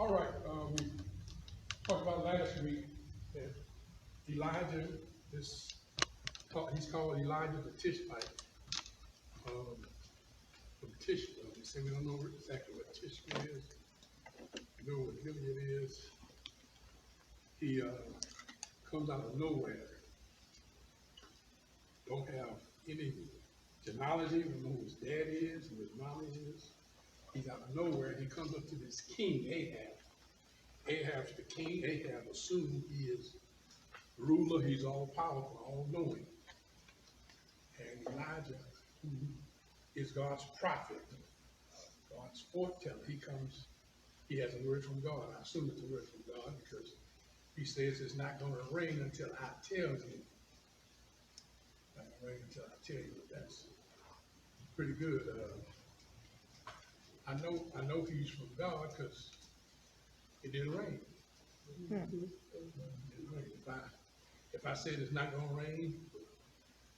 All right, we talked about last week that Elijah, he's called Elijah the Tishbite. From Tishbe. We say we don't know exactly what Tishbe is. We know what Gilead is. He comes out of nowhere. Don't have any genealogy. We don't know who his dad is, who his mom is. He's out of nowhere. He comes up to this king, Ahab. Ahab's the king. Ahab assumed he is ruler. He's all powerful, all knowing. And Elijah, who is God's prophet, God's foreteller, he comes, he has a word from God. I assume it's a word from God because he says it's not going to rain until I tell you. Not going to rain until I tell you. That's pretty good. I know he's from God because it didn't rain. It didn't rain. If I said it's not going to rain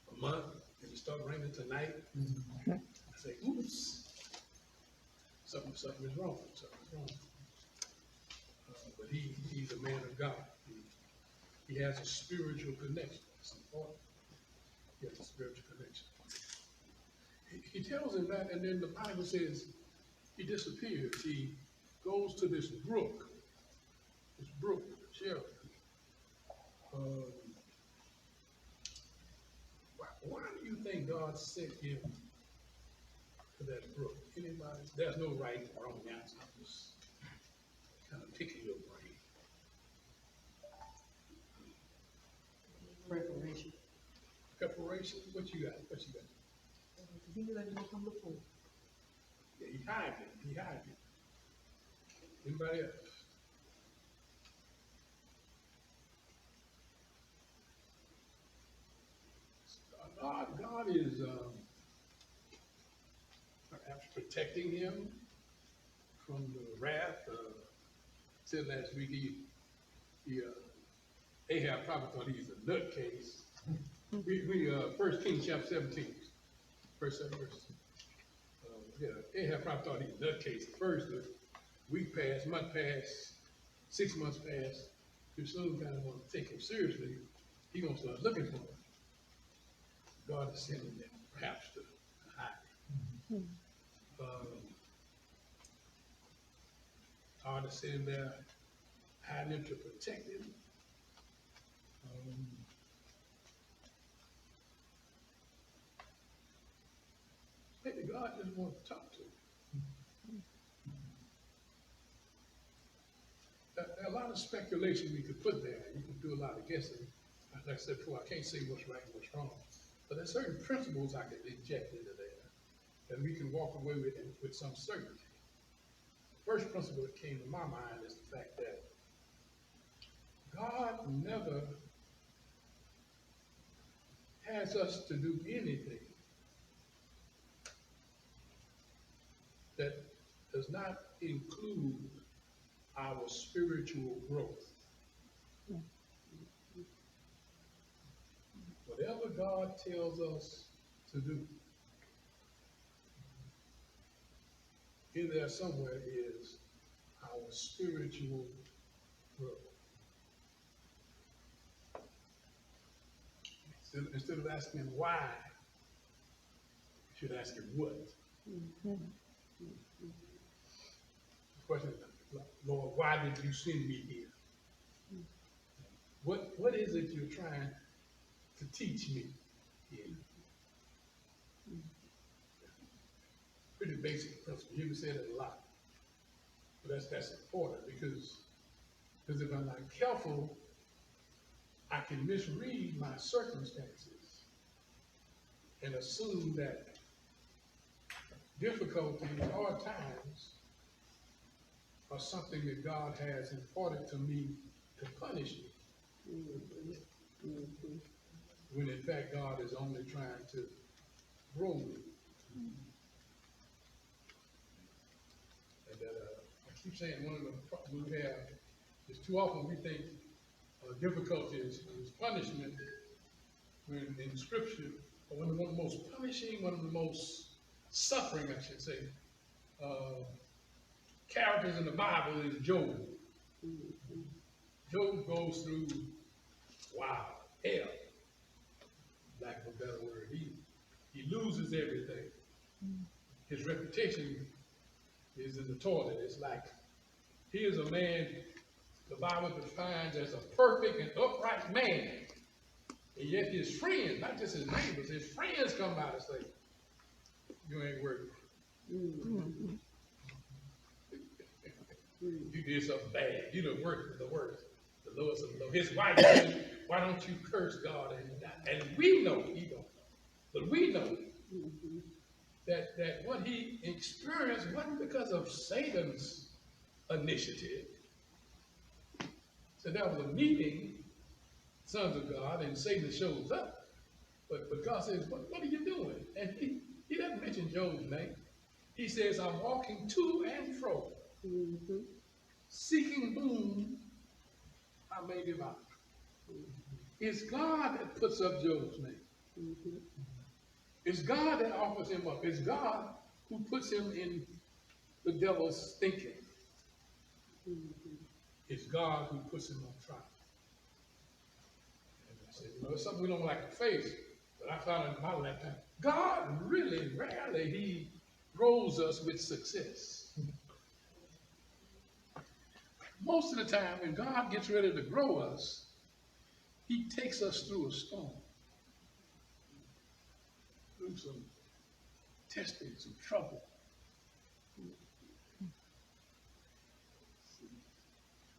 a month and it start raining tonight, I say, oops, something is wrong. Something's wrong. But he's a man of God. He has a spiritual connection. That's important. He has a spiritual connection. He tells him that, and then the Bible says he disappears. He goes to this brook, Cherith. Why do you think God sent him to that brook? Anybody? There's no right or wrong answer. I'm just kind of picking your brain. Preparation. Preparation? What you got? He knew that he was going to look for him. Yeah, he hired it. Anybody else? God is perhaps protecting him from the wrath. Said last week Ahab probably thought he was a nutcase. We 1 Kings chapter 17, verse 7 verse. Ahab probably thought he was a nutcase at first, but week passed, month passed, 6 months passed. You soon kind of want to take him seriously. He's going to start looking for him. God is sending them perhaps to hide. God is sitting there hiding him to protect him. Maybe God just wants to talk to him. There are a lot of speculation we could put there. You can do a lot of guessing. Like I said before, I can't say what's right and what's wrong. But there's certain principles I could inject into there that we can walk away with some certainty. The first principle that came to my mind is the fact that God never has us to do anything that does not include our spiritual growth. Whatever God tells us to do, in there somewhere is our spiritual growth. Instead of asking why, you should ask him what. The question is, Lord, why did you send me here? What is it you're trying to teach me here? Pretty basic principle. You can say that a lot. But that's important because if I'm not careful, I can misread my circumstances and assume that difficulties, hard times, are something that God has imparted to me to punish me. When in fact God is only trying to grow me. And I keep saying one of the problems we have is too often we think difficulty is punishment, when in Scripture, one of the most punishing, one of the most suffering, I should say, characters in the Bible is Job. Job goes through, wow, hell, lack of a better word. He loses everything. His reputation is in the toilet. It's like, here's a man the Bible defines as a perfect and upright man. And yet his friends, not just his neighbors, his friends come by and say, you ain't worth it. You did something bad. You the worst of the worst. The lowest of the low. His wife said, why don't you curse God and die? And we know he don't. But we know that what he experienced wasn't because of Satan's initiative. So there was a meeting, sons of God, and Satan shows up. But God says, what are you doing? And he doesn't mention Job's name. He says, I'm walking to and fro, seeking whom I may devour. It's God that puts up Job's name. It's God that offers him up. It's God who puts him in the devil's thinking. It's God who puts him on trial. And I said, it's something we don't like to face, but I found in my lifetime, God really, rarely, he grows us with success. Most of the time, when God gets ready to grow us, he takes us through a storm, through some testing, some trouble.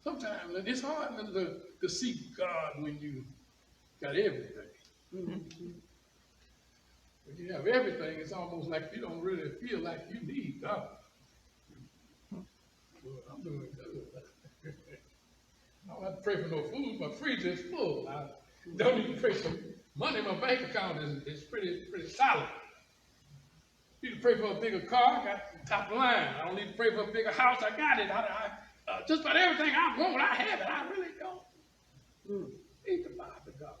Sometimes it's hard to seek God when you got everything. When you have everything, it's almost like you don't really feel like you need God. Well, I'm doing good. I don't have to pray for no food. My fridge is full. I don't need to pray for money. My bank account is pretty solid. I need to pray for a bigger car. I got the top line. I don't need to pray for a bigger house. I got it. Just about everything I want, I have it. I really don't need to bow to God.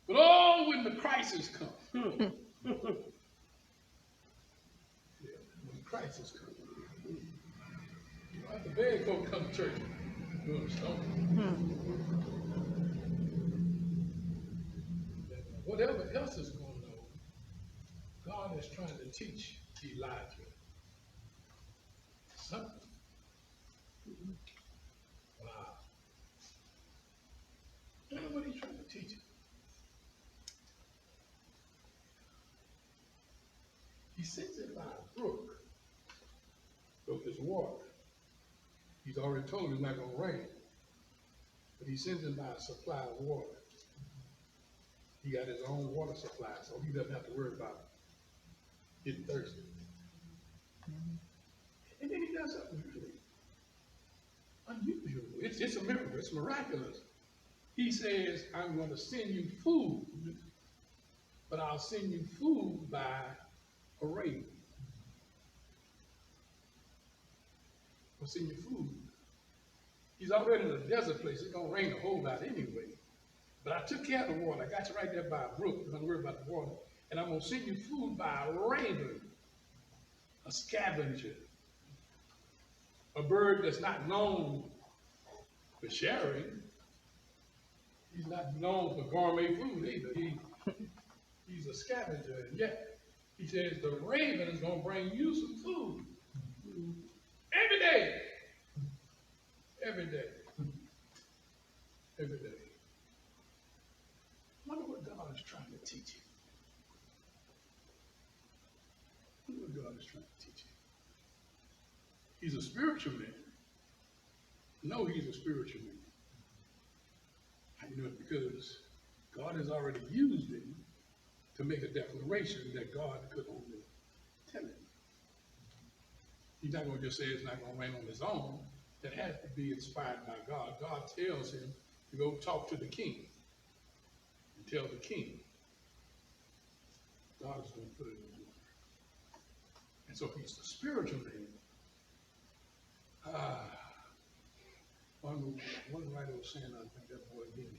But oh, when the crisis comes, when the crisis comes, you don't have to beg folks to come to church during the storm. Whatever else is going on, God is trying to teach Elijah something. Wow. You know what he's trying to teach him? He sends it by a brook. Brook is water. He's already told him it's not going to rain. But he sends him by a supply of water. He got his own water supply, so he doesn't have to worry about getting thirsty. And then he does something really unusual. It's a miracle. It's miraculous. He says, I'm going to send you food, but I'll send you food by a raven. I'll send you food. He's already in a desert place. It's going to rain a whole lot anyway. But I took care of the water. I got you right there by a brook. You're going to worry about the water. And I'm going to send you food by a raven, a scavenger, a bird that's not known for sharing. He's not known for gourmet food either. He's a scavenger. And yet, he says the raven is going to bring you some food. Every day. Every day. Every day. I wonder what God is trying to teach you. I wonder what God is trying to teach you. He's a spiritual man. No, he's a spiritual man. You know, because God has already used him to make a declaration that God could only tell him. He's not going to just say it's not going to rain on his own. It has to be inspired by God. God tells him to go talk to the king and tell the king. God is going to put it in order. And so he's the spiritual man. One writer was saying, I think that boy again,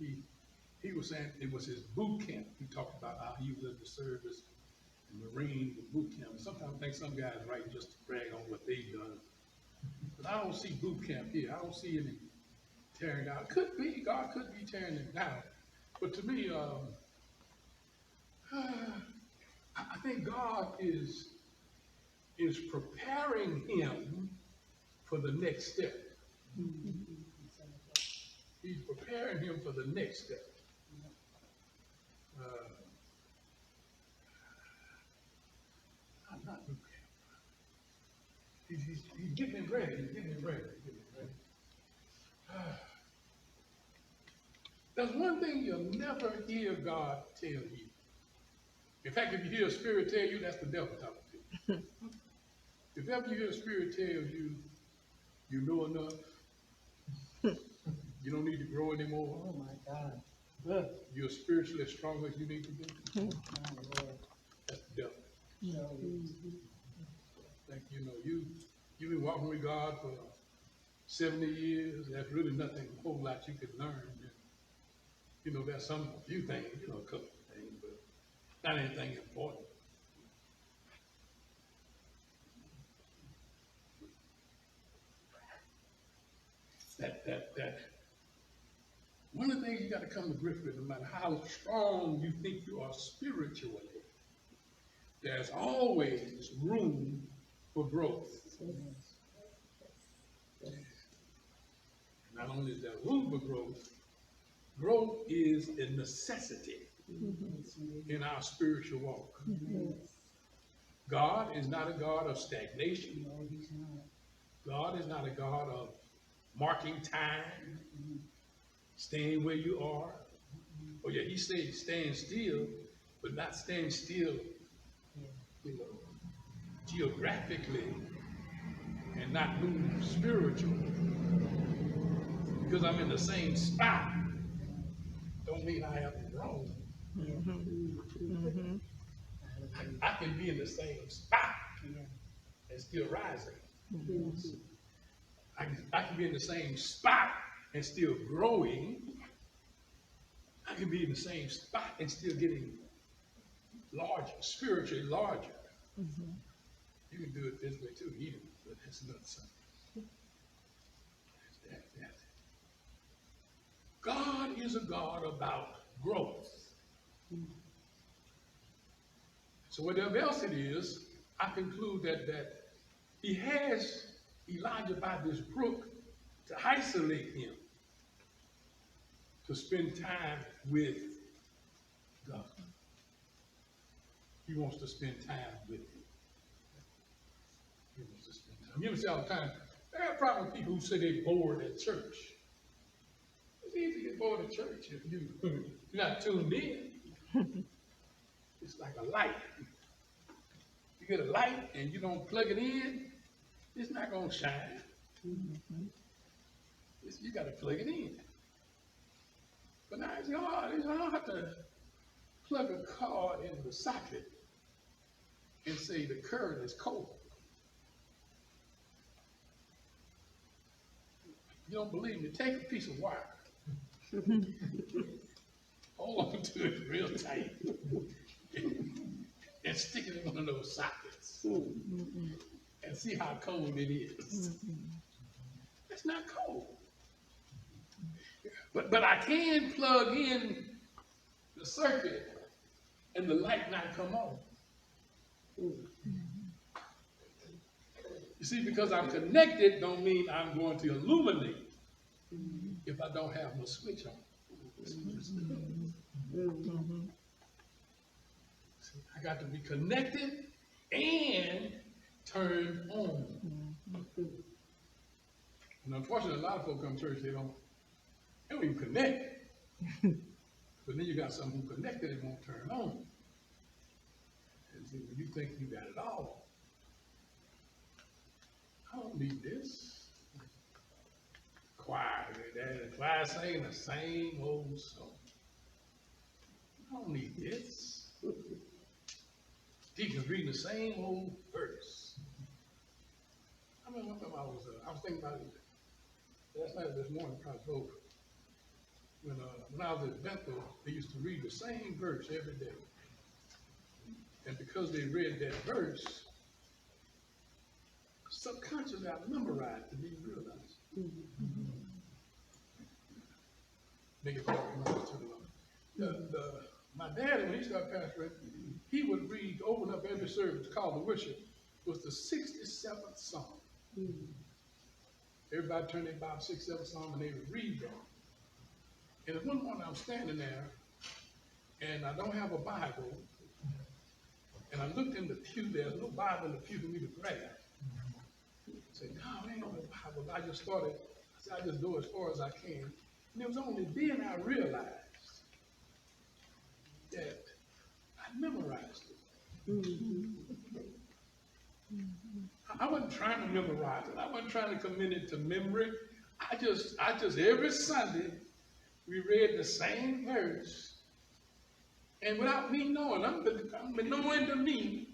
he was saying it was his boot camp. He talked about how he was in the service Marine boot camp. Sometimes I think some guys write just to brag on what they've done. But I don't see boot camp here. I don't see any tearing down. Could be, God could be tearing it down. But to me, I think God is preparing him for the next step. He's preparing him for the next step. Not boot camp. He's getting him ready. He's getting him ready. He's getting him ready. There's one thing you'll never hear God tell you. In fact, if you hear a spirit tell you, that's the devil talking to you. If ever you hear a spirit tell you, you know enough, you don't need to grow anymore. Oh my God. You're spiritually as strong as you need to be. That's the devil. Like, you know, you've been walking with God for 70 years. There's really nothing, a whole lot you could learn. You know, there's a few things, you know, a couple of things, but not anything important. That one of the things you got to come to grips with, no matter how strong you think you are spiritually, there's always room for growth. Not only is there room for growth, growth is a necessity in our spiritual walk. God is not a God of stagnation. God is not a God of marking time, staying where you are. Oh yeah, he said stand still, but not stand still, you know, geographically, and not move spiritually. Because I'm in the same spot, don't mean I haven't grown. I can be in the same spot and still rising. I can be in the same spot and still growing. I can be in the same spot and still getting larger, spiritually larger. You can do it this way too, even, but that's another something. God is a God about growth. So whatever else it is, I conclude that he has Elijah by this brook to isolate him, to spend time with God. He wants to spend time with him. He wants to spend time. You ever see all the time, I have a problem with people who say they're bored at church. It's easy to get bored at church if you're not tuned in. It's like a light. You get a light and you don't plug it in, it's not going to shine. You got to plug it in. But now it's hard. It's hard to plug a cord into the socket and say the current is cold. You don't believe me? Take a piece of wire. Hold on to it real tight. And stick it in one of those sockets. And see how cold it is. It's not cold. But I can plug in the circuit and the light not come on. You see, because I'm connected don't mean I'm going to illuminate if I don't have my switch on. I got to be connected and turned on. And unfortunately, a lot of folks come to church, they don't even connect. But then you got some who connected and won't turn on. And see, when you think you got it all, I don't need this. Choir, the choir singing the same old song. I don't need this. Deacons reading the same old verse. I mean, one time I was thinking about it last night or this morning, probably both. When I was at Bethel, they used to read the same verse every day. And because they read that verse, subconsciously I memorized to be realized. Make it to the Lord. My daddy, when he started pastoring, he would read, open up every service called the worship, was the 67th Psalm. Everybody turned their Bible 67th Psalm and they would read them. And at one point I'm standing there and I don't have a Bible. And I looked in the pew, there's no Bible in the pew for me to grab. I said, no, there ain't no Bible. I just started, I said, I just go as far as I can. And it was only then I realized that I memorized it. I wasn't trying to memorize it. I wasn't trying to commit it to memory. I just every Sunday, we read the same verse. And without me knowing, knowing to me,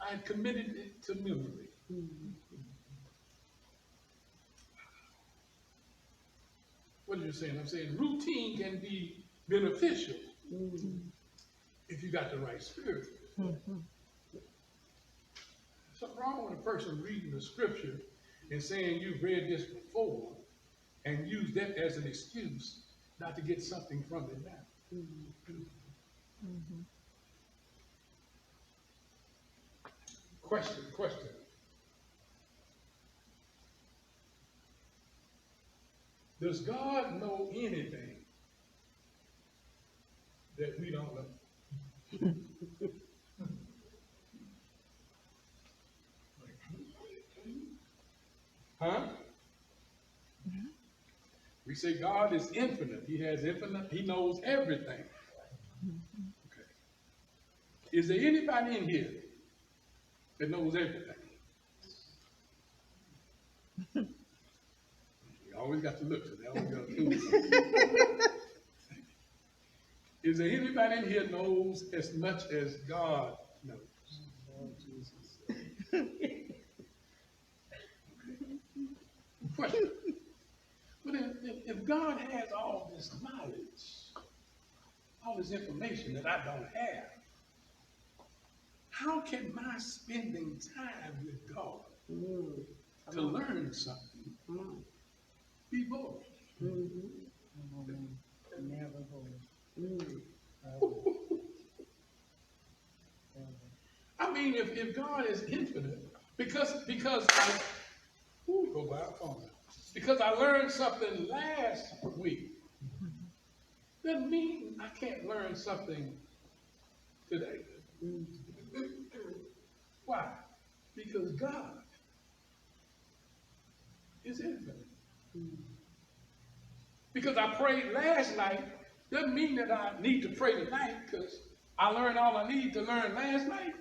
I had committed it to memory. What are you saying? I'm saying routine can be beneficial if you got the right spirit. Something wrong with a person reading the scripture and saying you've read this before and use that as an excuse not to get something from it now. Question. Does God know anything that we don't know? Huh? We say God is infinite. He has infinite, he knows everything. Okay. Is there anybody in here that knows everything? You always got to look, so that always got to Is there anybody in here knows as much as God knows? Question. But if God has all this knowledge, all this information that I don't have, how can my spending time with God to learn something be bored? Never I mean, if God is infinite, because I learned something last week, doesn't mean I can't learn something today. Why? Because God is infinite. Because I prayed last night doesn't mean that I need to pray tonight because I learned all I need to learn last night.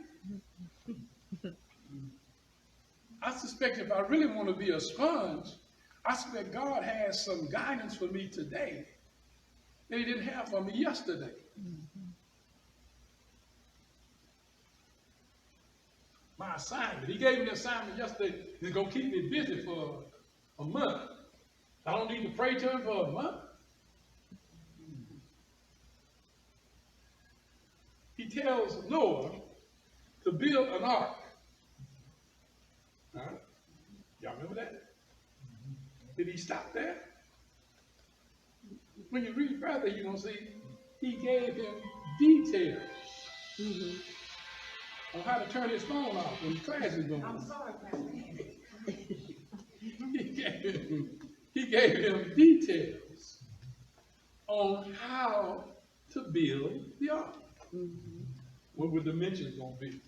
I suspect if I really want to be a sponge, I suspect God has some guidance for me today that he didn't have for me yesterday. My assignment. He gave me an assignment yesterday to go keep me busy for a month. I don't need to pray to him for a month. He tells Noah to build an ark. Huh? Y'all remember that? Did he stop there? When you read further, you're going to see he gave him details on how to turn his phone off when class is going on. I'm sorry, Pastor. He gave him details on how to build the ark. What were the dimensions going to be?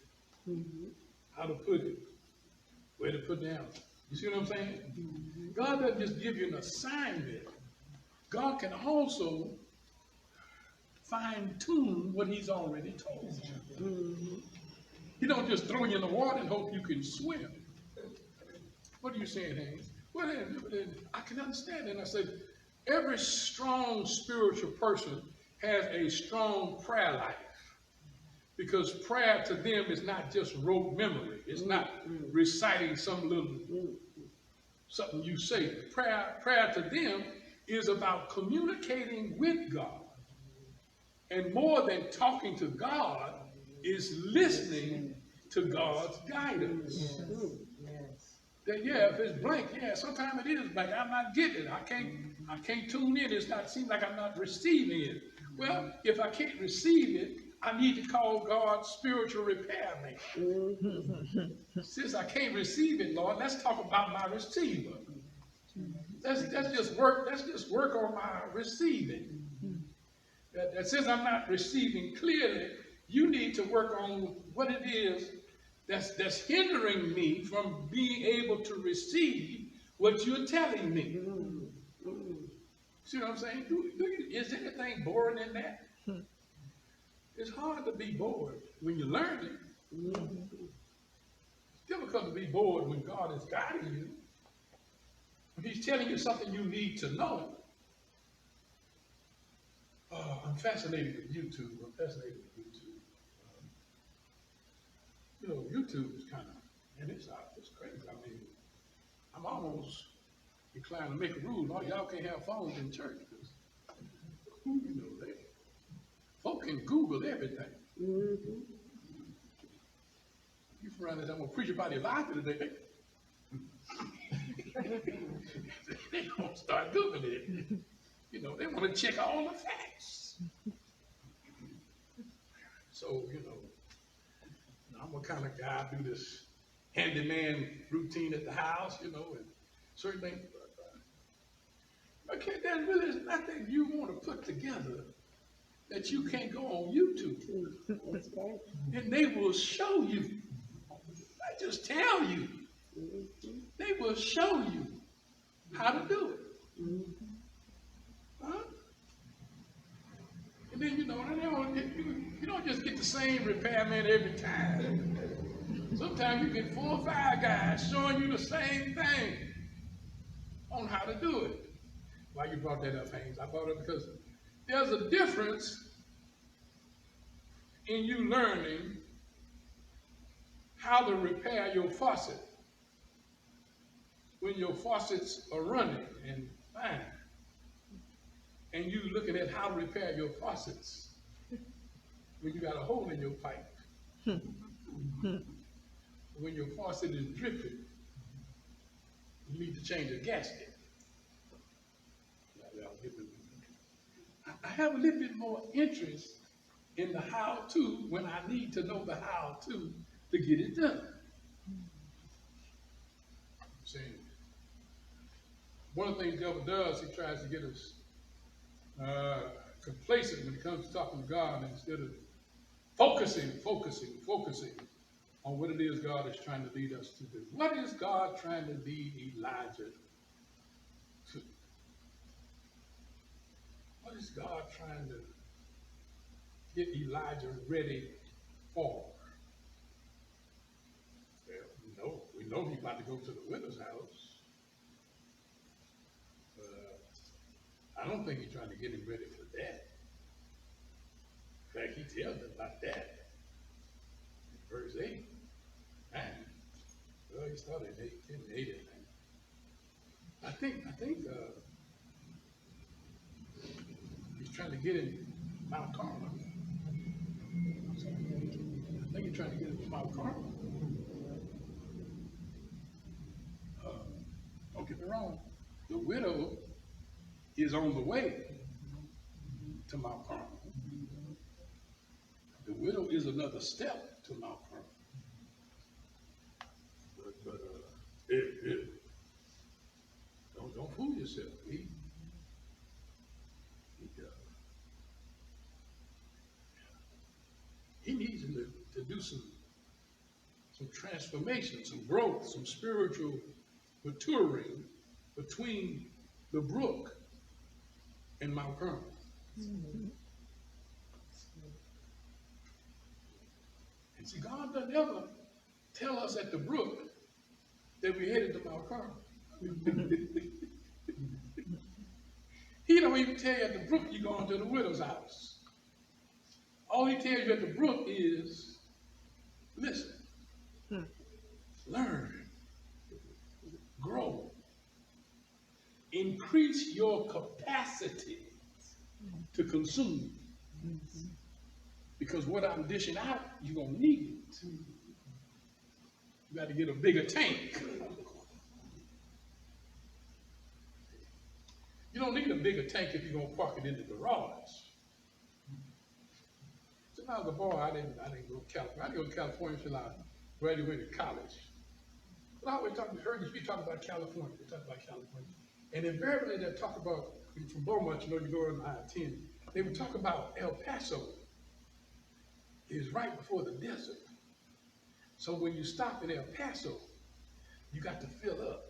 How to put it? Where to put down? You see what I'm saying? God doesn't just give you an assignment. God can also fine-tune what he's already told you. He don't just throw you in the water and hope you can swim. What are you saying, Haynes? Well, then, I can understand that. I said, every strong spiritual person has a strong prayer life. Because prayer to them is not just rote memory. It's not reciting some little something you say. Prayer to them is about communicating with God. And more than talking to God, is listening to God's guidance. Yes. Yes. That, yeah, if it's blank, yeah, sometimes it is blank. I'm not getting it. I can't tune in. It seems like I'm not receiving it. Well, if I can't receive it, I need to call God spiritual repairman. Since I can't receive it, Lord, let's talk about my receiver. Let's just work on my receiving. That since I'm not receiving clearly, you need to work on what it is that's hindering me from being able to receive what you're telling me. See what I'm saying? Is anything boring in that? It's hard to be bored when you're learning. It's difficult to be bored when God is guiding you. When He's telling you something you need to know. I'm fascinated with YouTube. YouTube is kind of, and it's crazy. I mean, I'm almost inclined to make a rule. Oh, y'all can't have phones in church because, folk can Google everything. You find that I'm going to preach about Elijah today. They don't start Googling it. They want to check all the facts. So, I'm a kind of guy, I do this handyman routine at the house, and certain things. Okay, there really is nothing you want to put together that you can't go on YouTube. That's right. And they will show you. I just tell you. They will show you how to do it. Huh? And then, you don't just get the same repairman every time. Sometimes you get 4 or 5 guys showing you the same thing on how to do it. Why you brought that up, Haynes? I brought it up because there's a difference in you learning how to repair your faucet when your faucets are running and fine. And you looking at how to repair your faucets when you got a hole in your pipe. When your faucet is dripping, you need to change a gasket. I have a little bit more interest in the how-to when I need to know the how-to get it done. Saying, one of the things the devil does, he tries to get us complacent when it comes to talking to God, instead of focusing on what it is God is trying to lead us to do. What is God trying to lead Elijah to? What is God trying to get Elijah ready for? Well, we know he's about to go to the widow's house. I don't think he's trying to get him ready for that. In fact, he tells him about that. In verse 8. Man, well, he started at 8, I think he's trying to get him Mount Carmel. I think he's trying to get him to Mount Carmel. Don't get me wrong. The widow is on the way to Mount Carmel. The widow is another step to Mount Carmel. But don't fool yourself. He needs to do some transformation, some growth, some spiritual maturing between the brook and Mount Carmel. And see, God doesn't ever tell us at the brook that we're headed to Mount Carmel. He don't even tell you at the brook you're going to the widow's house. All he tells you at the brook is, listen, learn, grow, increase your capacity to consume. Because what I'm dishing out, you're gonna need it. You got to get a bigger tank. You don't need a bigger tank if you're gonna park it in the garage. So when I was a boy, I didn't go to California. I didn't go to California until I graduated college. But I always heard you speak talking about California. They talk about California. And invariably they talk about, from Beaumont, you go on I-10, they would talk about El Paso. It's right before the desert. So when you stop at El Paso, you got to fill up.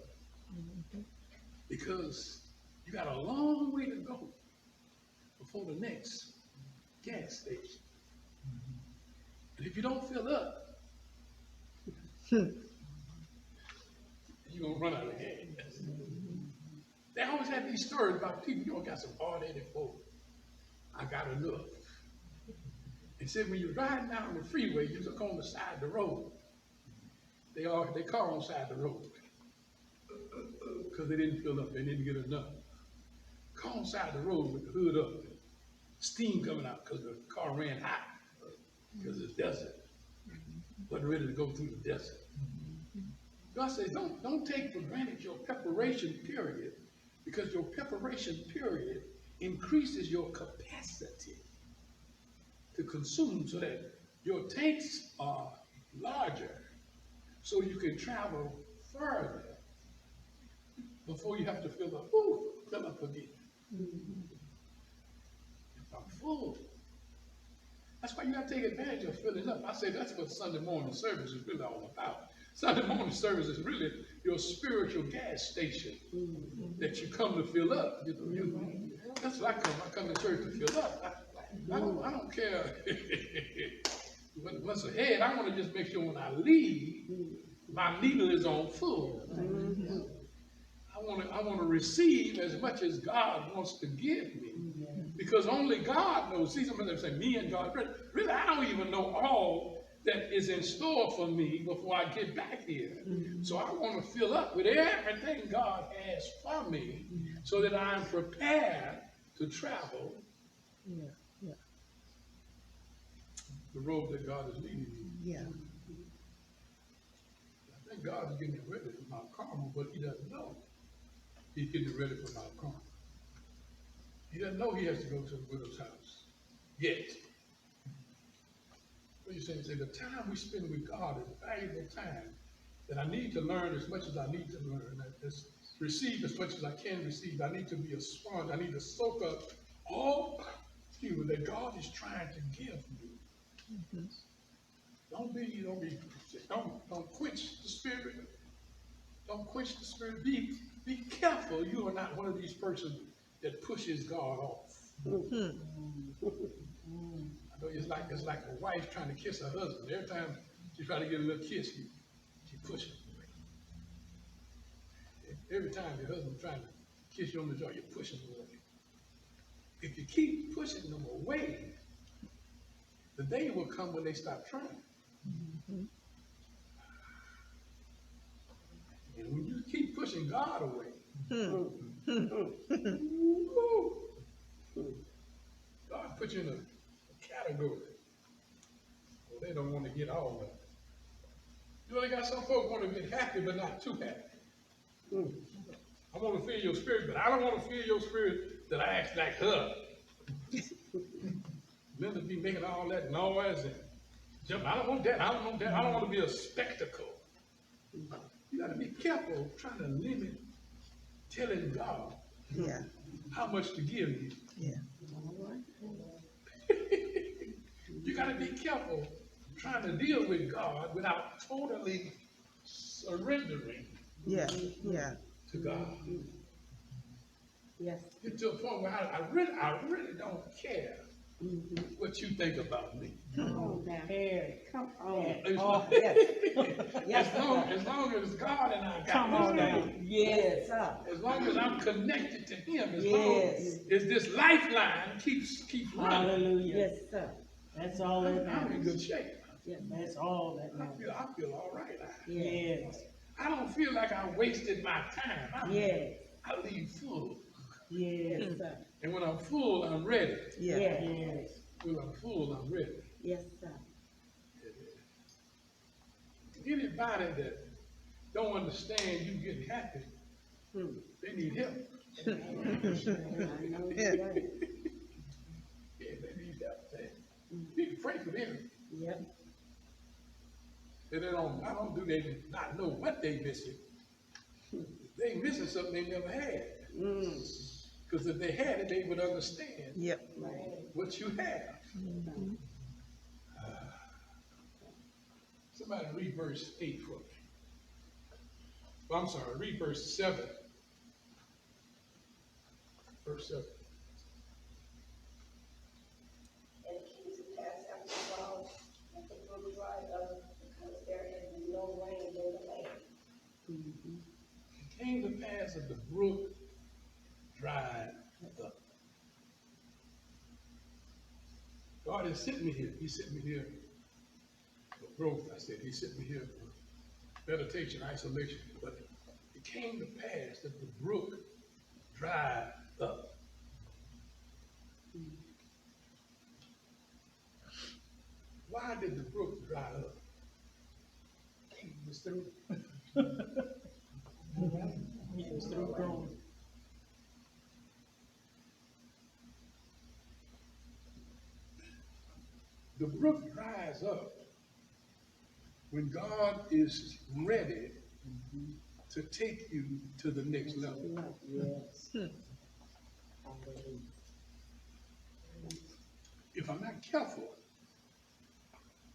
Because you got a long way to go before the next gas station. And if you don't fill up, you're gonna run out of gas. They always have these stories about people, you know, got some hard-headed folk. I got enough. And said when you're riding down the freeway, you look on the side of the road. They car on the side of the road. Because they didn't fill up, they didn't get enough. Car on the side of the road with the hood up, steam coming out because the car ran hot, because it's desert. Wasn't ready to go through the desert. God says, don't take for granted your preparation period, because your preparation period increases your capacity to consume so that your tanks are larger so you can travel further before you have to fill up again. If I'm full. That's why you got to take advantage of filling up. I say that's what Sunday morning service is really all about. Sunday morning service is really your spiritual gas station that you come to fill up. That's what I come to church to fill up. I don't care what's ahead. I want to just make sure when I leave, my needle is on full. I want to receive as much as God wants to give me, because only God knows. See, some of them say me and God. Really, I don't even know all that is in store for me before I get back here. So I want to fill up with everything God has for me, so that I'm prepared to travel the road that God is leading me. I think God is getting ready for Mount Carmel, but he doesn't know he's getting ready for Mount Carmel. He doesn't know he has to go to the widow's house yet. What you saying? He said, the time we spend with God is a valuable time that I need to learn as much as I need to learn, receive as much as I can receive. I need to be a sponge. I need to soak up all that God is trying to give me. Don't quench the spirit. Don't quench the spirit. Be careful you are not one of these persons that pushes God off. I know it's like a wife trying to kiss her husband. Every time she tries to get a little kiss, she pushes him away. Every time your husband trying to kiss you on the jaw, you're pushing him away. If you keep pushing them away, the day will come when they stop trying. And when you keep pushing God away, God put you in a category. Well, they don't want to get all of it. You know, they got some folks want to get happy, but not too happy. I want to feel your spirit, but I don't want to feel your spirit that I act like her. Linda be making all that noise and jump. I don't want that. I don't want that. I don't want to be a spectacle. You got to be careful trying to limit telling God how much to give you. You got to be careful trying to deal with God without totally surrendering to God. Get to a point where I really don't care what you think about me. Come on now. Come on. As long as God and I got Come on this now. thing, Yes, sir. as long as I'm connected to Him, as long as this lifeline keeps running, Hallelujah. Yes, sir. That's all that I'm in matters. good shape. That's all that matters. I feel all right. Yes. I don't feel like I wasted my time. Yes. I leave full. Yes, sir. And when I'm full, I'm ready. Yes. Yes. When I'm full, I'm ready. Yes, sir. Anybody that don't understand you getting happy, they need help. I know you're right. Yeah, they need help. You can pray for them. Yep. I don't do they not know what they missing. They missing something they never had. Because if they had it, they would understand what you have. Somebody read verse 8 for me. Well, I'm sorry, read verse 7. Verse 7. And it came to pass after a while that the brook dried up, because there had been no rain in the land. It came to pass that the brook dried up. God has sent me here. He sent me here for growth. I said, He sent me here for meditation, isolation. But it came to pass that the brook dried up. Why did the brook dry up? It's through growing. The brook dries up when God is ready to take you to the next level. Yes. If I'm not careful,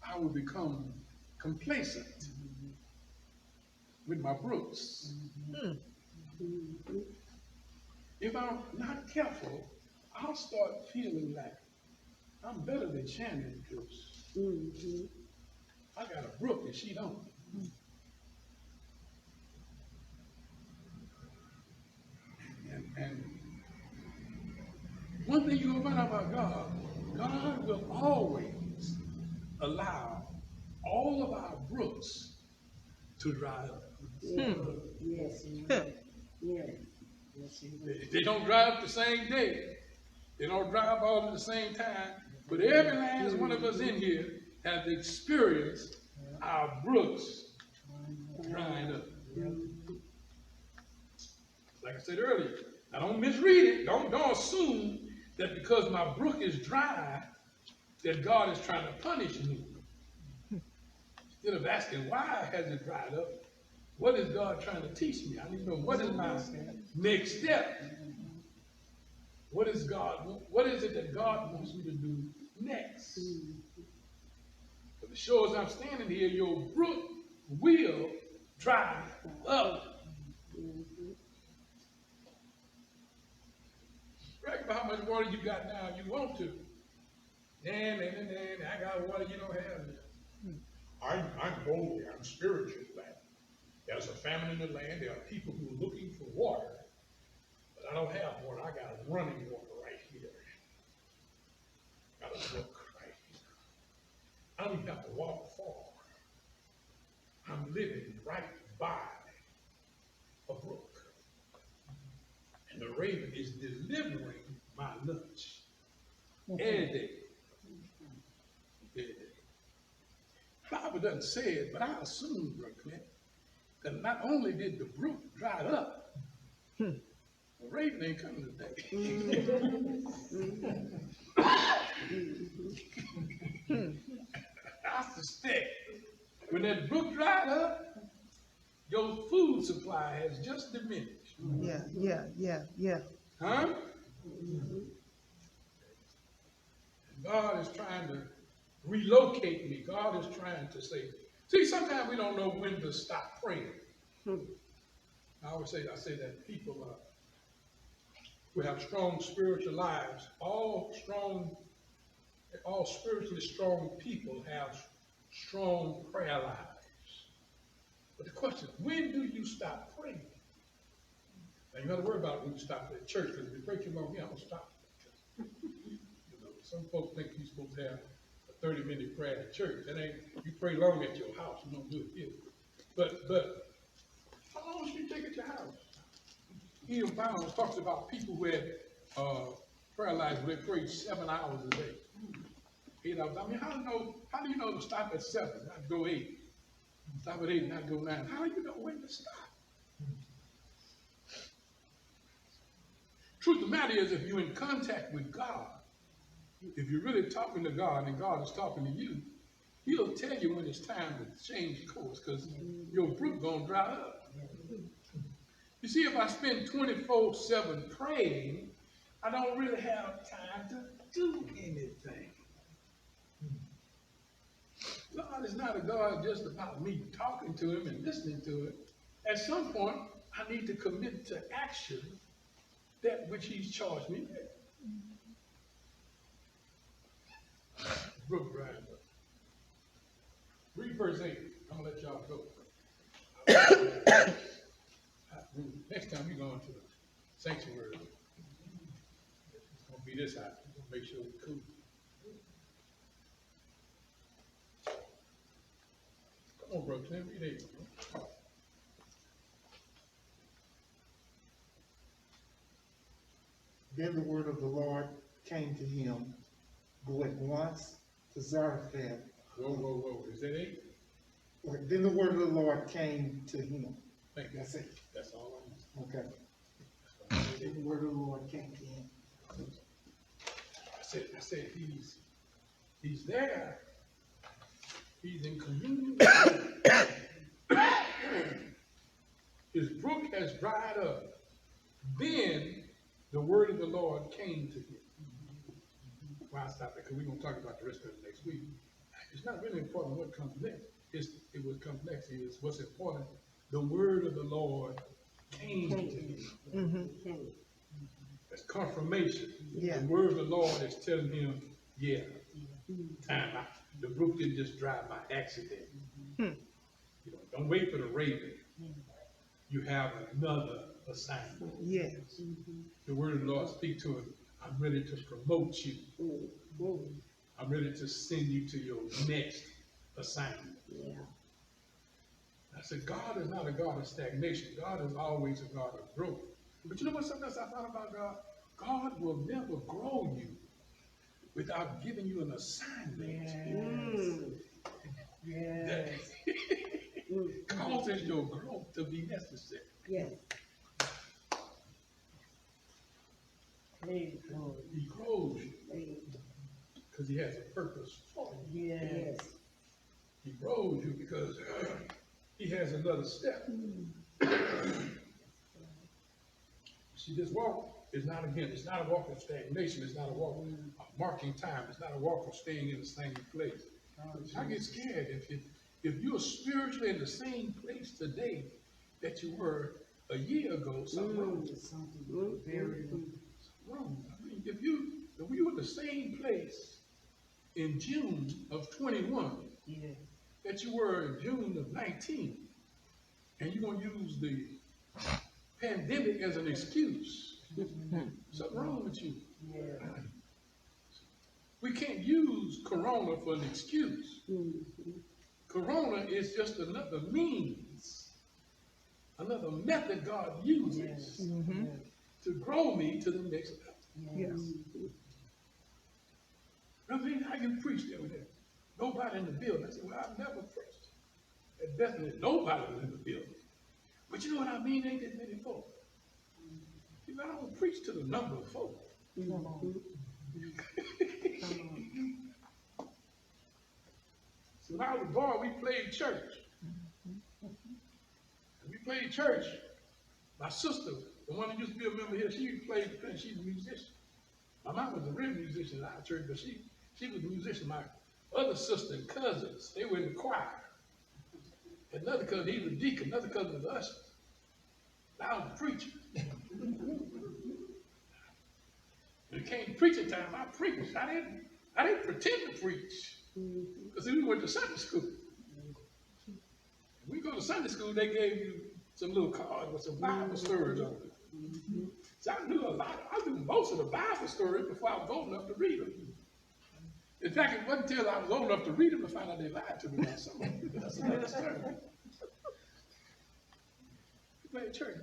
I will become complacent with my brooks. If I'm not careful, I'll start feeling like I'm better than Shannon because I got a brook and she don't. And one thing you're gonna find out about God, God will always allow all of our brooks to dry up. Yes. Yes. They don't dry up the same day. They don't dry up all at the same time. But every last one of us in here has experienced our brooks drying up. Like I said earlier, I don't misread it. Don't assume that because my brook is dry, that God is trying to punish me. Instead of asking, why has it dried up? What is God trying to teach me? I need to know what is my next step. What is it that God wants me to do next? But as sure as I'm standing here, your brook will dry up. Brag about how much water you got now if you want to. And I got water you don't have. I'm boldly, I'm spiritual. There's a famine in the land. There are people who are looking for water. But I don't have water. I got running water right here. Got a brook right here. I don't even have to walk far. I'm living right by a brook. And the raven is delivering my lunch every day. Every day. The Bible doesn't say it, but I assume, Brother Clint, that not only did the brook dry up, the raven ain't coming today. I suspect when that brook dried up, your food supply has just diminished. Yeah. Huh? God is trying to relocate me. God is trying to say, see, sometimes we don't know when to stop praying. I say that people who have strong spiritual lives, all spiritually strong people have strong prayer lives. But the question, when do you stop praying? Now, you got to worry about when you stop at church, because if you pray too long, I'm going to stop. Some folks think you're supposed to have a 30-minute prayer at church. That ain't, you pray long at your house, you don't do it here. But how long should you take at your house? Ian Bounds talks about people who had prayer lives where they prayed 7 hours a day, 8 hours. I mean, how do you know to stop at 7, not go 8? Stop at 8, not go 9. How do you know when to stop? Truth of the matter is, if you're in contact with God, if you're really talking to God and God is talking to you, He'll tell you when it's time to change course, because your brook gonna dry up. You see, if I spend 24/7 praying, I don't really have time to do anything. God is not a God just about me talking to Him and listening to Him. At some point, I need to commit to action that which He's charged me with. Brook drying up. Read verse 8. I'm going to let y'all go. Next time we go into the sanctuary, it's going to be this hot. We're going to make sure we're cool. Come on, bro. Let me read 8. Then the word of the Lord came to him, go at once to Zarephath. Whoa. Is that 8? Then the word of the Lord came to him. Thank you. That's it. That's all I need. Okay. Then the word of the Lord came to him. I said he's there. He's in communion. His brook has dried up. Then the word of the Lord came to him. Why I stop there? Because we're going to talk about the rest of it next week. It's not really important what comes next. What comes next is what's important. The word of the Lord came to him. That's confirmation. Yeah. The word of the Lord is telling him, yeah, time out. The brook didn't just dry by accident. You know, don't wait for the raven. You have another assignment. Yes. The word of the Lord speak to him. I'm ready to promote you. I'm ready to send you to your next assignment. Yeah. I said, God is not a God of stagnation. God is always a God of growth. But you know what something else I thought about God? God will never grow you without giving you an assignment. Yes. That causes your growth to be necessary. Yes. He grows you because he has a purpose for you. Yes. He grows you because he has another step. See, this walk is not, again, it's not a walk of stagnation. It's not a walk of marking time. It's not a walk of staying in the same place. I get scared if you're spiritually in the same place today that you were a year ago, something wrong. Something very Wrong. I mean, if you were in the same place in June of 21 that you were in June of 19, and you're going to use the pandemic as an excuse, something wrong with you. We can't use Corona for an excuse. Corona is just another means, another method God uses to grow me to the next level. Yes. I mean, how you preach there with that? Nobody in the building. I said, well, I've never preached. And definitely nobody was in the building. But you know what I mean? Ain't that many folk. You know, I don't preach to the number of folk. So when I was a boy, we played church. And we played church. My sister, the one that used to be a member here, she played the piano. She's a musician. My mom was a real musician in our church, but she was a musician. My other sister and cousins, they were in the choir. Another cousin, he was a deacon. Another cousin was an usher. I was a preacher. When it came to preaching time, I preached. I didn't pretend to preach. Because we went to Sunday school. When we go to Sunday school, they gave you some little cards with some Bible stories on it. So I knew most of the Bible stories before I was old enough to read them. In fact, it wasn't until I was old enough to read them to find out they lied to me about some of them. That's another story. We played church.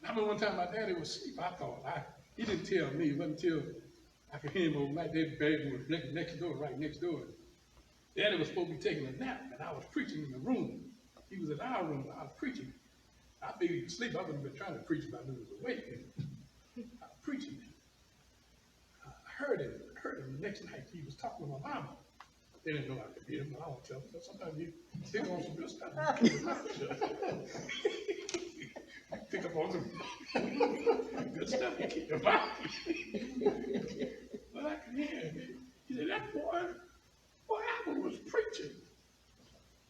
I remember one time my daddy was asleep. He didn't tell me. It wasn't until I could hear him over night. Their baby was next door, right next door. Daddy was supposed to be taking a nap, and I was preaching in the room. He was in our room, I was preaching. I figured he could sleep. I wouldn't have been trying to preach if I knew he was awake. I was preaching. I heard him the next night. He was talking to my mama. They didn't know I could hear him, but I won't tell them. So sometimes you pick on some good stuff. You keep your mouth shut. Pick up on some good stuff, you keep your mouth. But I could hear him. He said, that boy Albert was preaching.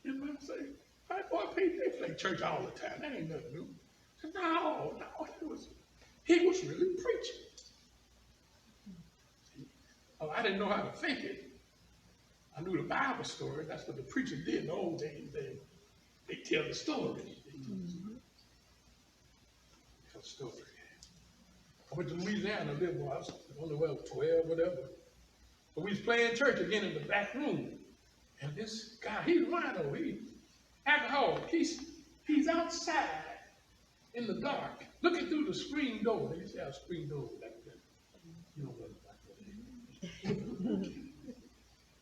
And I say, that boy Pete, they play church all the time. That ain't nothing new. I said, no, he was really preaching. Oh, I didn't know how to fake it. I knew the Bible story. That's what the preacher did in the old days. They tell the story. Tell the story. I went to Louisiana, lived when I was only 12, whatever. But we was playing church again in the back room. And this guy, he's wino, he's alcoholic. He's outside in the dark, looking through the screen door. They used to have screen doors back then. You know what it's like.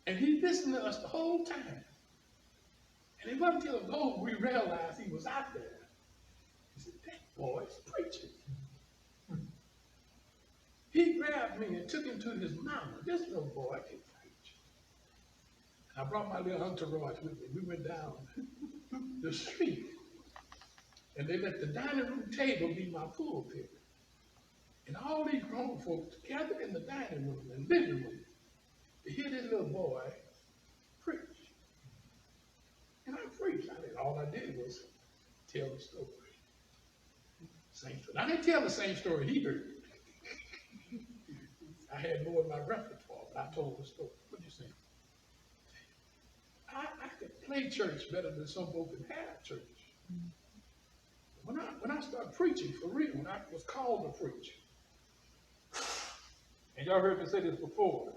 And he listened to us the whole time. And it wasn't until we realized he was out there. He said, that boy's preaching. He grabbed me and took him to his mama. This little boy can preach. And I brought my little entourage with me. We went down the street. And they let the dining room table be my pulpit. And all these grown folks gathered in the dining room and living room to hear this little boy preach. And I preached. All I did was tell the story. Same story. I didn't tell the same story he heard. I had more in my repertoire, but I told the story. What do you think? I could play church better than some folks can have church. When I started preaching for real, when I was called to preach, and y'all heard me say this before,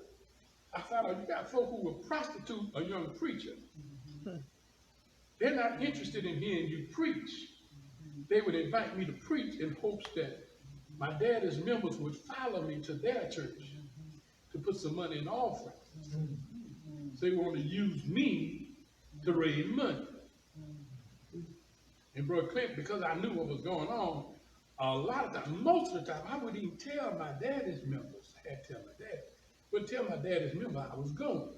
I found out you got folk who will prostitute a young preacher. They're not interested in hearing you preach. They would invite me to preach in hopes that my daddy's members would follow me to their church to put some money in offering. So they want to use me to raise money. And Brother Clint, because I knew what was going on, a lot of times, most of the time, I wouldn't even tell my daddy's members. I had to tell my dad. Wouldn't tell my daddy's member I was going.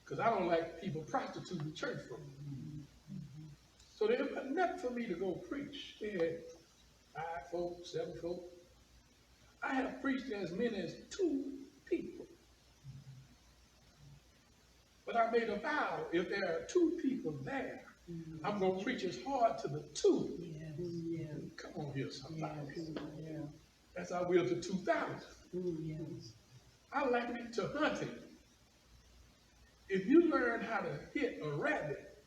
Because I don't like people prostituting church for me. So there was nothing for me to go preach. They had 5 folks, 7 folks. I have preached as many as 2 people. But I made a vow, if there are 2 people there, I'm going to preach as hard to the 2. Yes. Come on here, somebody. Yeah. As I will to 2,000. Yes. I liken it to hunting. If you learn how to hit a rabbit,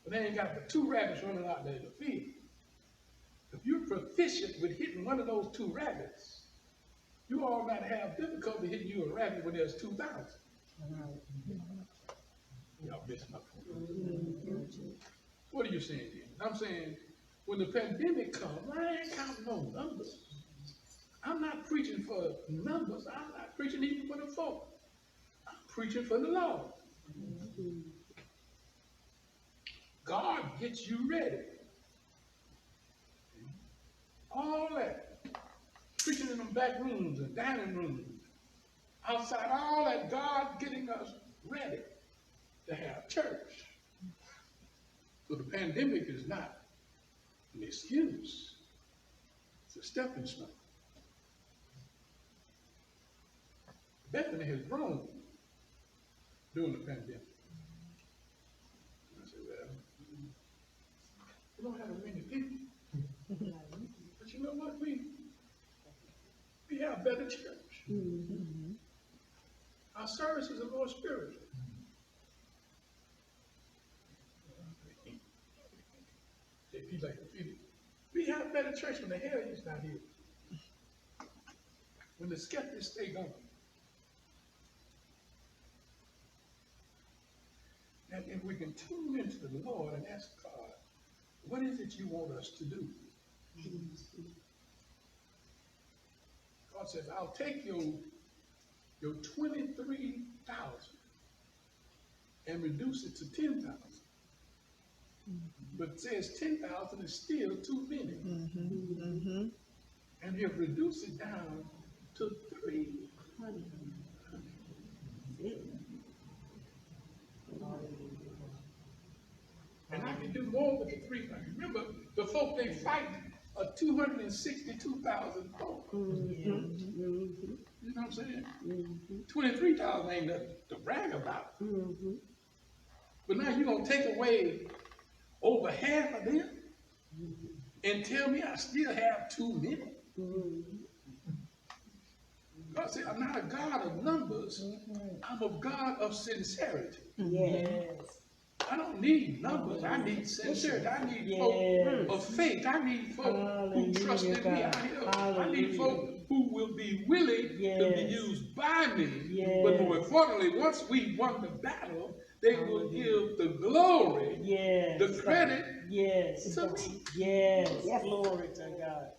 but they ain't got but 2 rabbits running out there in the field, if you're proficient with hitting one of those 2 rabbits, you all not have difficulty hitting you a rabbit when there's 2,000. Y'all missed my point. What are you saying here? I'm saying, when the pandemic comes, I ain't counting no numbers. I'm not preaching for numbers. I'm not preaching even for the folk. I'm preaching for the Lord. God gets you ready. All that. Preaching in them back rooms and dining rooms. Outside, all that, God getting us ready to have church. So the pandemic is not an excuse. It's a stepping stone. Bethany has grown during the pandemic. I said, well, we don't have as many people. But you know what? We have better church. Our services are more spiritual. We have better church when the hell is not here. When the skeptics stay gone. And if we can tune into the Lord and ask God, what is it you want us to do? God God says, I'll take your 23,000 and reduce it to 10,000. But it says 10,000 is still too many. And he'll reduce it down to 300. And I can do more with the 300. Remember, the folk they fight are 262,000 folk. You know what I'm saying? 23,000 ain't nothing to brag about. But now you're going to take away over half of them and tell me I still have too many? God said, I'm not a God of numbers. I'm a God of sincerity. Yes. I don't need numbers. I need sincerity. I need folk of faith. I need folk who trust in me. I need folk who will be willing to be used by me. But more importantly, once we won the battle, they will give the glory, the credit to me. Yes. Glory to God.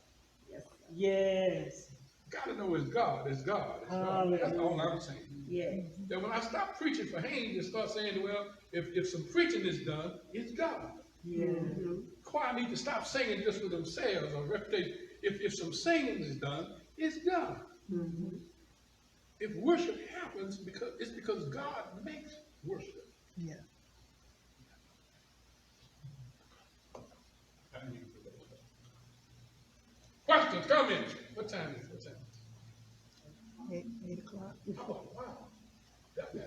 Yes. Gotta know it's God. It's God. It's God. That's all I'm saying. Yes. That when I stop preaching for Haynes and start saying, well, if some preaching is done, it's God. Choir need to stop singing just for themselves or reputation. If some singing is done, it's God. If worship happens, it's because God makes worship. Yeah. Questions, comments? What time is it? What time is it? 8 o'clock. Oh, wow.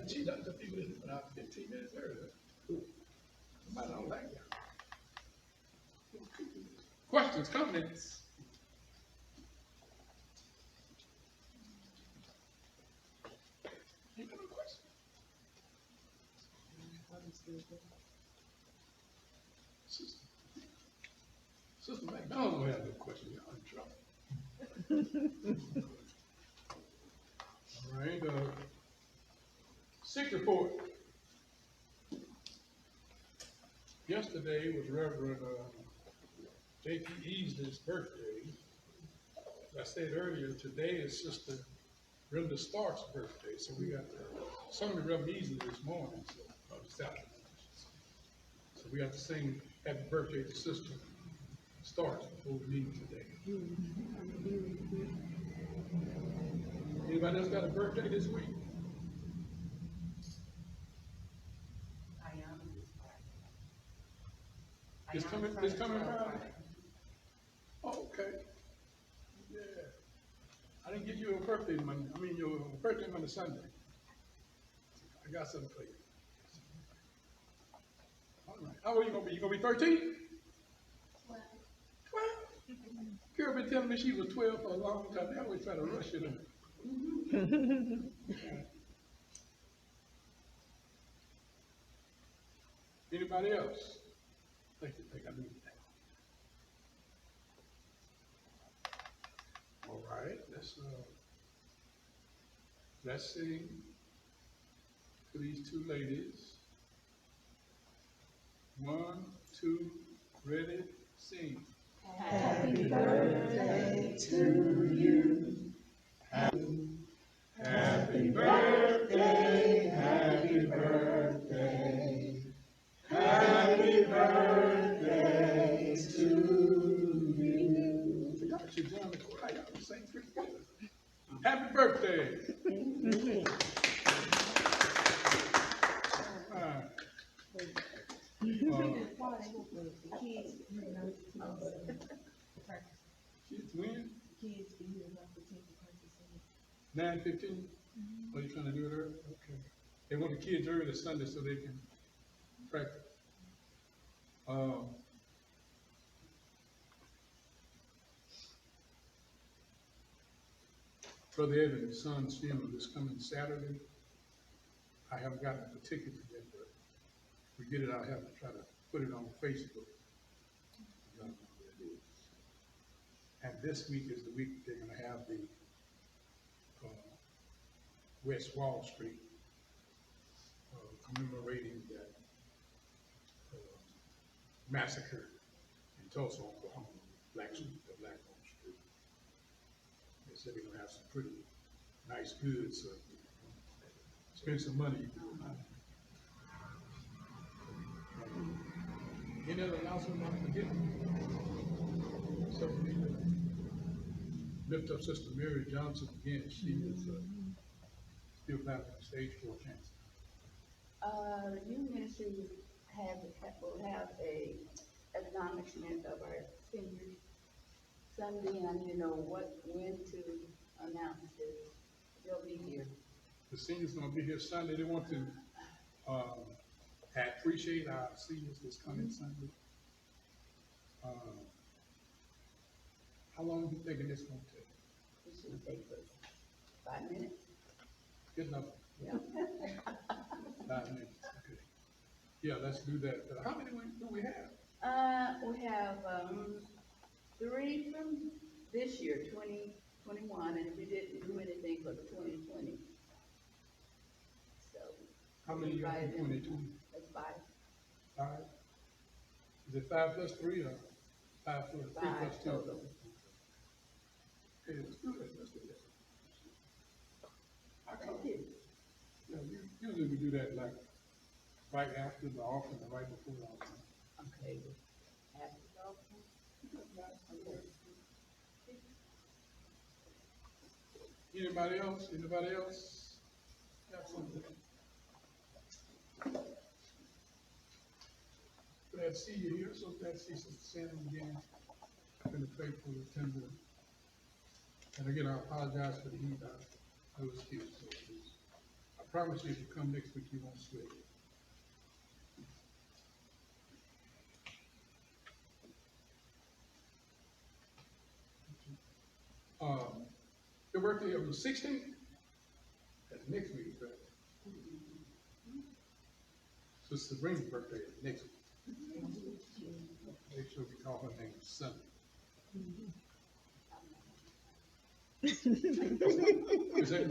Gee, that's the people that went out 15 minutes earlier. Somebody don't like that. Questions, comments? Ain't got no questions. Sister McDonald don't have no question. Y'all in trouble. All right. Sick report. Yesterday was Reverend J.P. Easley's birthday. As I said earlier, today is Sister Brenda Stark's birthday. So we got sung to Reverend Easley this morning, so we got to sing happy birthday to Sister Stark before we leave today. Anybody else got a birthday this week? It's coming around. Oh, okay. Yeah. I didn't give you a birthday Monday. Your birthday Monday Sunday. I got something for you. All right. How old are you gonna be? You gonna be 13? 12. 12? Girl been telling me she was 12 for a long time. They always try to rush it in. Anybody else? Think I need that. All right, let's sing to these two ladies. 1, 2, ready, sing. Happy birthday to you. Happy birthday, happy birthday, happy birthday to you. Y'all should join the choir. Y'all can sing pretty good. Happy birthday. Kids when? Kids be here about to take the practice. 9:15? Oh, you trying to do it early? Okay. They want the kids early Sunday so they can practice. Brother Evan's son's funeral is coming Saturday. I haven't gotten the ticket yet, but if we get it, I'll have to try to put it on Facebook. I don't know what it is. And this week is the week they're going to have the West Wall Street commemorating that massacre in Tulsa, Oklahoma, the Black Wall Street. said they're gonna have some pretty nice goods, so spend some money. Any other announcement I'm forgetting? So we need to lift up Sister Mary Johnson again. She is still battling stage 4 cancer. The youth ministry will have a acknowledgement of our seniors Sunday, and I need to know when to announce it. They'll be here. The seniors gonna be here Sunday. They want to appreciate our seniors this coming Sunday. How long do you think this gonna take? It should take us 5 minutes. Good enough. Yeah. 5 minutes, okay. Yeah, let's do that. How many do we have? We have 3 from this year, 2021, and we didn't do anything for the 2020. So. How many you have in 22? That's 5. 5? Is it 5 plus 3 or 5 plus 3 5 plus 2? total. Okay, let's do that, let's do that. Thank you. Yeah, usually we do that like right after the offering and right before the offering. Okay. Happy offering. Anybody else? Anybody else? Got something? Glad to see you here, so glad to see Sister Sam again. Been a faithful attender. And again, I apologize for the heat. I was here, so please. I promise you, if you come next week, you won't sweat. Your birthday on the 16th? That's next week, right? So Sabrina's birthday is next week. Make sure we call her name Sunday. Is that?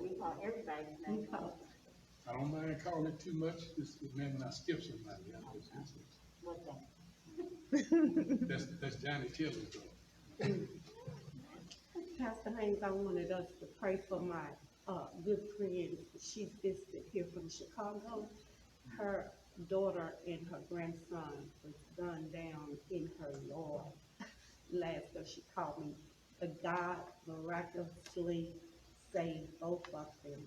We call everybody's name. I don't mind calling it too much, just man, when I skip somebody, What's that? that's Johnny Taylor's daughter. Pastor Haynes, I wanted us to pray for my good friend. She's visited here from Chicago. Her daughter and her grandson was gunned down in her yard. Last year she called me. But God miraculously saved both of them.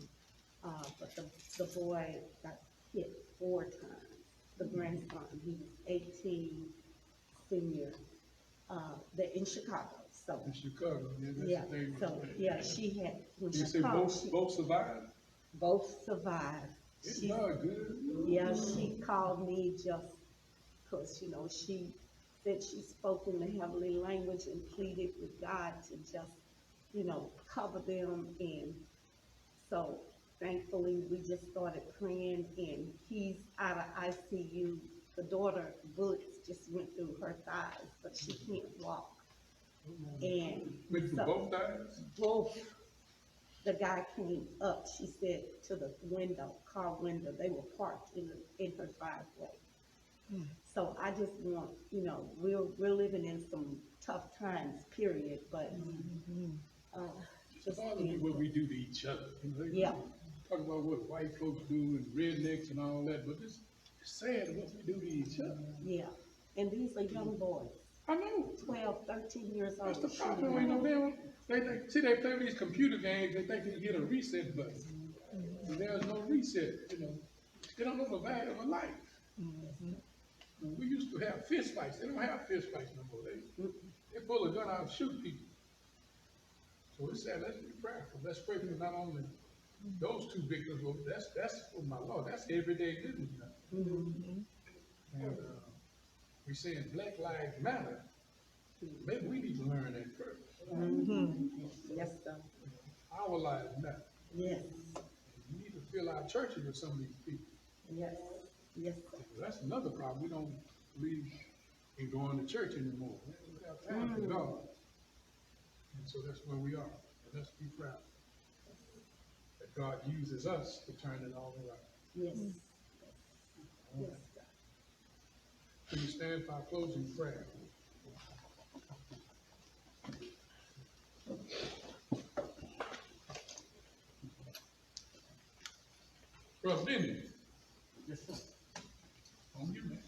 But the boy got hit 4 times. The grandson, he was 18, senior, they're in Chicago. So In Chicago, yeah, that's yeah, the thing. so yeah, she had when You she say called, both survived? both survived. It's She, not good. yeah, she called me just because she said she spoke in the heavenly language and pleaded with God to just cover them, and so thankfully we just started praying, and he's out of ICU. The daughter, bullets just went through her thighs, but she can't walk. And Went through so- both sides? both. The guy came up, she said, to the window, car window. They were parked in her driveway. So I just want, we're living in some tough times, period, but, It's all what we do to each other. Yeah. Talk about what white folks do and rednecks and all that, but it's sad what we do to each other. yeah. And these are young boys, I know. 12, 13 years old. That's the problem. Ain't no damn. They play these computer games. They think you can get a reset button. And there's no reset. They don't know the value of a life. We used to have fist fights. They don't have fist fights no more. They pull a gun out and shoot people. So it's sad. Let's be prayerful. Let's pray for not only those 2 victims, but that's oh my Lord. That's everyday news now. And we're saying Black Lives Matter. Maybe we need to learn that first. Yes, sir. Our lives matter. Yes, We need to fill our churches with some of these people. yes, yes, sir. That's another problem. We don't believe in going to church anymore. We don't have time for God. And so that's where we are. And let's be proud that God uses us to turn it all around. Yes, yes, sir. Can you stand for our closing prayer? Brother Benny, Yes, sir. on you, man.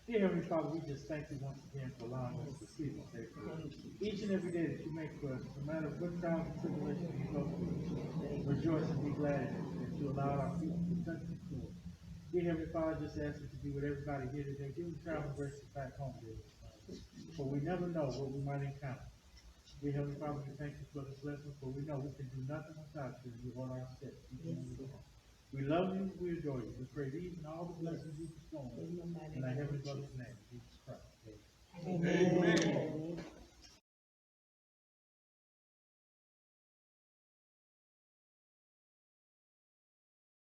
Dear Heavenly Father, we just thank you once again for allowing us to see this day. Each and every day that you make for us, no matter what trials and tribulations we go through, rejoice and be glad that you allow our feet to touch the floor. Dear Heavenly Father, just ask you to be with everybody here today. Give them travel graces back home, dear Heavenly Father. For we never know what we might encounter. Dear Heavenly Father, we thank you for this lesson, for we know we can do nothing without you. You hold our steps. We love you, we adore you. We pray these and all the blessings you bestow on us. In thy heavenly Father's name, Jesus Christ. Amen. Amen.